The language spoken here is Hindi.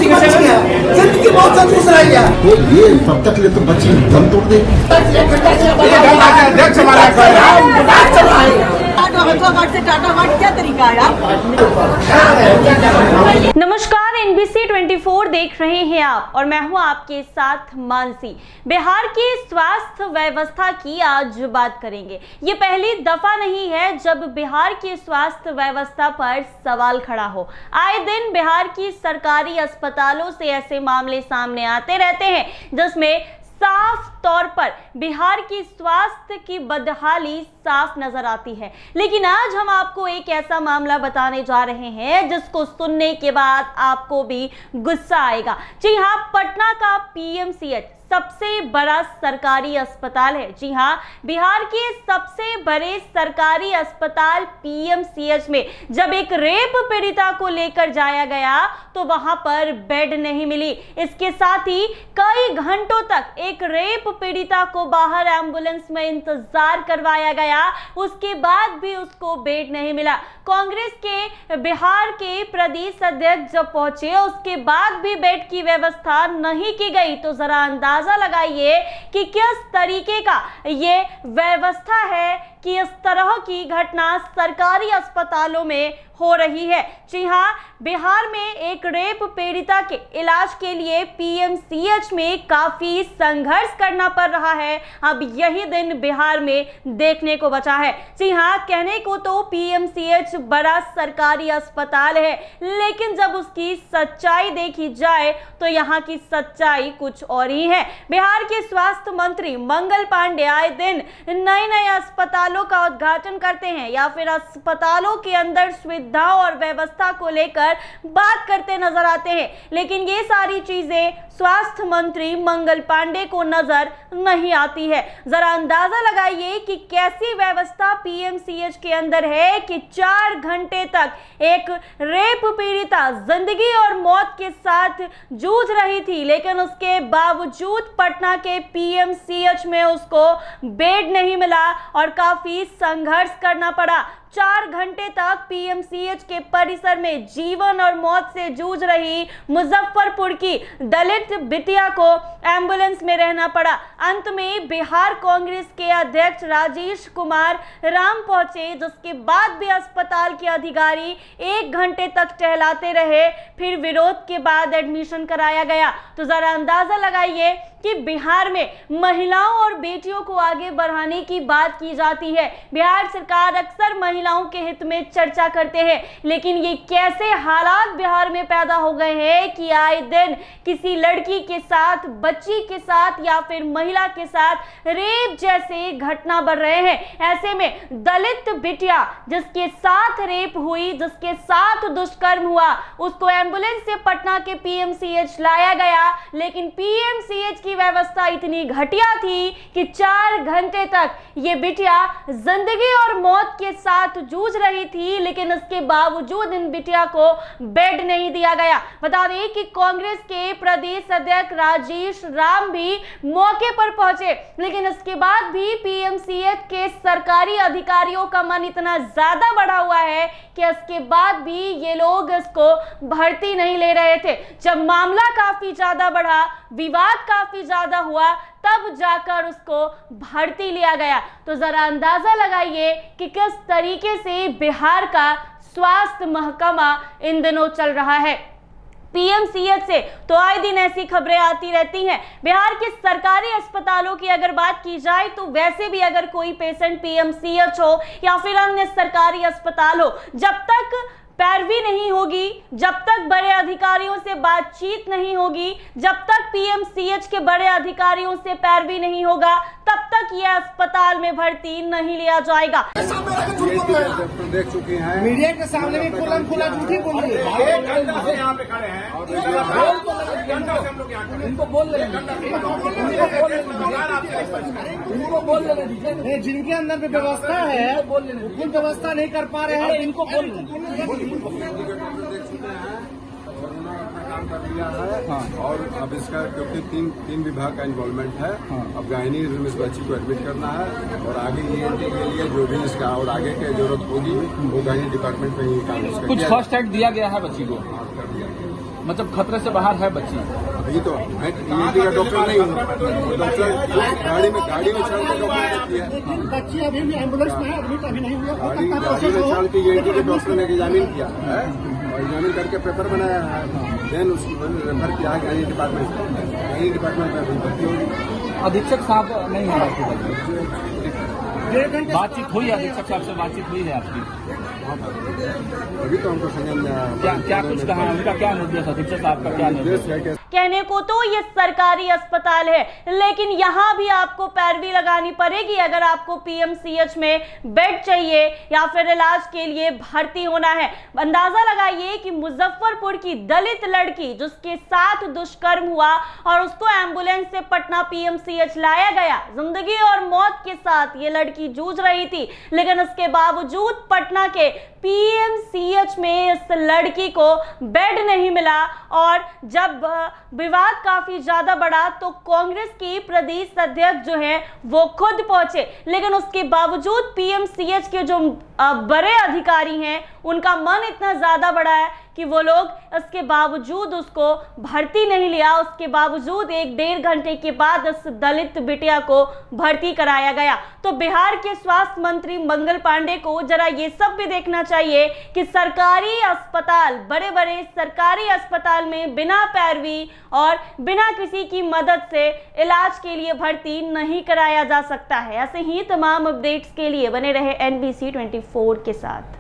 जिंदगी बहुत से दूसरा ही है। तो ये तब तक ले तो बच्ची दम तोड़ दे। क्या तरीका है यार? नमस्कार, NBC 24 देख रहे हैं आप और मैं हूं आपके साथ मानसी। बिहार की स्वास्थ्य व्यवस्था की आज बात करेंगे। ये पहली दफा नहीं है जब बिहार की स्वास्थ्य व्यवस्था पर सवाल खड़ा हो। आए दिन बिहार की सरकारी अस्पतालों से ऐसे मामले सामने आते रहते हैं जिसमें साफ तौर पर बिहार की स्वास्थ्य की बदहाली साफ नजर आती है। लेकिन आज हम आपको एक ऐसा मामला बताने जा रहे हैं जिसको सुनने के बाद आपको भी गुस्सा आएगा। जी हाँ, पटना का PMCH सबसे बड़ा सरकारी अस्पताल है। जी हाँ, बिहार के सबसे बड़े सरकारी अस्पताल PMCH में जब एक रेप पीड़िता को लेकर जाया गया तो वहां पर बेड नहीं मिली। इसके साथ ही कई घंटों तक एक रेप पीड़िता को बाहर एम्बुलेंस में इंतजार करवाया गया, उसके बाद भी उसको बेड नहीं मिला। कांग्रेस के बिहार के प्रदेश अध्यक्ष जब पहुंचे उसके बाद भी बेड की व्यवस्था नहीं की गई। तो जरा अंदाजा लगाइए कि किस तरीके का ये व्यवस्था है कि इस तरह की घटना सरकारी अस्पतालों में हो रही है। जी हाँ, बिहार में एक रेप पीड़िता के इलाज के लिए PMCH में काफी संघर्ष करना पड़ रहा है। अब यही दिन बिहार में देखने को बचा है। जी हाँ, कहने को तो PMCH बड़ा सरकारी अस्पताल है, लेकिन जब उसकी सच्चाई देखी जाए तो यहाँ की सच्चाई कुछ और ही है। बिहार के स्वास्थ्य मंत्री मंगल पांडे आए दिन नए नए अस्पतालों का उद्घाटन करते हैं या फिर अस्पतालों के अंदर सुविधाओं और व्यवस्था को लेकर बात करते नजर आते हैं, लेकिन ये सारी चीजें स्वास्थ्य मंत्री मंगल पांडे को नजर नहीं आती है। जरा अंदाजा लगाइए कि कैसी व्यवस्था PMCH के अंदर है कि 4 घंटे तक एक रेप पीड़िता जिंदगी और मौत के साथ जूझ रही थी, लेकिन उसके बावजूद पटना के PMCH में उसको बेड नहीं मिला और काफी संघर्ष करना पड़ा। 4 घंटे तक PMCH के परिसर में जीवन और मौत से जूझ रही मुजफ्फरपुर की दलित बिटिया को एम्बुलेंस में रहना पड़ा। अंत में बिहार कांग्रेस के अध्यक्ष राजेश कुमार राम पहुंचे, जिसके बाद भी अस्पताल के अधिकारी 1 घंटे तक टहलाते रहे, फिर विरोध के बाद एडमिशन कराया गया। तो जरा अंदाजा लगाइए कि बिहार में महिलाओं और बेटियों को आगे बढ़ाने की बात की जाती है। बिहार सरकार अक्सर महिलाओं के हित में चर्चा करते हैं, लेकिन ये कैसे हालात बिहार में पैदा हो गए हैं कि आए दिन किसी लड़की के साथ, बच्ची के साथ या फिर महिला के साथ रेप जैसे घटना बढ़ रहे हैं। ऐसे में दलित बिटिया जिसके साथ रेप हुई, जिसके साथ दुष्कर्म हुआ, उसको एम्बुलेंस से पटना के PMCH लाया गया, लेकिन PMCH की व्यवस्था इतनी घटिया थी कि 4 घंटे तक ये बिटिया जिंदगी और मौत के साथ जूझ रही थी, लेकिन उसके बावजूद इन बिटिया को बेड नहीं दिया गया। बता दें कि कांग्रेस के प्रदेश अध्यक्ष राजेश राम भी मौके पर पहुंचे, लेकिन इसके बाद भी PMCH के सरकारी अधिकारियों का मन इतना ज्यादा बढ़ा हुआ है कि इसके बाद भी ये लोग इसको भर्ती नहीं ले रहे थे। जब मामला काफी ज्यादा बढ़ा, विवाद काफी ज्यादा हुआ, तब जाकर उसको भर्ती लिया गया। तो जरा अंदाजा लगाइए कि किस तरीके से बिहार का स्वास्थ्य महकमा इन दिनों चल रहा है। PMCH से तो आए दिन ऐसी खबरें आती रहती हैं। बिहार के सरकारी अस्पतालों की अगर बात की जाए तो वैसे भी अगर कोई पेशेंट PMCH हो या फिर अन्य सरकारी अस्पताल हो, जब तक पैरवी नहीं होगी, जब तक बड़े अधिकारियों से बातचीत नहीं होगी, जब तक PMCH के बड़े अधिकारियों से पैरवी नहीं होगा, तब तक यह अस्पताल में भर्ती नहीं लिया जाएगा। देख चुके हैं मीडिया के सामने भी खुला झूठी बोल रही है। यहाँ पे खड़े हैं, इनको बोल लेने, जिनके अंदर भी व्यवस्था है वो व्यवस्था नहीं कर पा रहे हैं, इनको बोल देख चुके हैं और उन्होंने अपना काम कर लिया है। हाँ। और अब इसका क्योंकि तीन विभाग का इन्वॉल्वमेंट है। हाँ। अब गायनी में इस बच्ची को एडमिट करना है और आगे ENT के लिए जो भी इसका और आगे की जरूरत होगी वो गायनी डिपार्टमेंट में ही काम कुछ फर्स्ट एड दिया गया है बच्ची को। कर दिया। मतलब खतरे से बाहर है बच्ची। अभी तो मैं ईएनटी का डॉक्टर नहीं हूँ, डॉक्टर गाड़ी में चढ़ के डॉक्टर देखती है। लेकिन बच्ची अभी भी एम्बुलेंस में है, एडमिट अभी नहीं हुआ। गाड़ी में चढ़ के ईएनटी के डॉक्टर ने एग्जामिन किया है और एग्जामिन करके पेपर बनाया है, देन उसको रेफर किया है गाड़ी डिपार्टमेंट में भर्ती होगी। अधीक्षक साहब नहीं है आपकी बातचीत हुई है? अधीक्षक साहब से बातचीत हुई है आपकी? अभी तो हमको संज्ञान क्या कुछ कहा, उनका क्या निर्देश, अधीक्षक साहब का क्या निर्देश है? कहने को तो ये सरकारी अस्पताल है, लेकिन यहाँ भी आपको पैरवी लगानी पड़ेगी अगर आपको पीएमसीएच में बेड चाहिए या फिर इलाज के लिए भर्ती होना है। अंदाजा लगाइए कि मुजफ्फरपुर की दलित लड़की जिसके साथ दुष्कर्म हुआ और उसको एम्बुलेंस से पटना पीएमसीएच लाया गया, जिंदगी और मौत के साथ ये लड़की जूझ रही थी, लेकिन उसके बावजूद पटना के पीएमसीएच में इस लड़की को बेड नहीं मिला। और जब विवाद काफी ज्यादा बढ़ा तो कांग्रेस की प्रदेश अध्यक्ष जो है वो खुद पहुंचे, लेकिन उसके बावजूद पीएमसीएच के जो बड़े अधिकारी हैं उनका मन इतना ज्यादा बड़ा है कि वो लोग इसके बावजूद उसको भर्ती नहीं लिया। उसके बावजूद 1-1.5 घंटे के बाद इस दलित बिटिया को भर्ती कराया गया। तो बिहार के स्वास्थ्य मंत्री मंगल पांडे को जरा ये सब भी देखना चाहिए कि सरकारी अस्पताल, बड़े बड़े सरकारी अस्पताल में बिना पैरवी और बिना किसी की मदद से इलाज के लिए भर्ती नहीं कराया जा सकता है। ऐसे ही तमाम अपडेट्स के लिए बने रहे NBC 24 के साथ।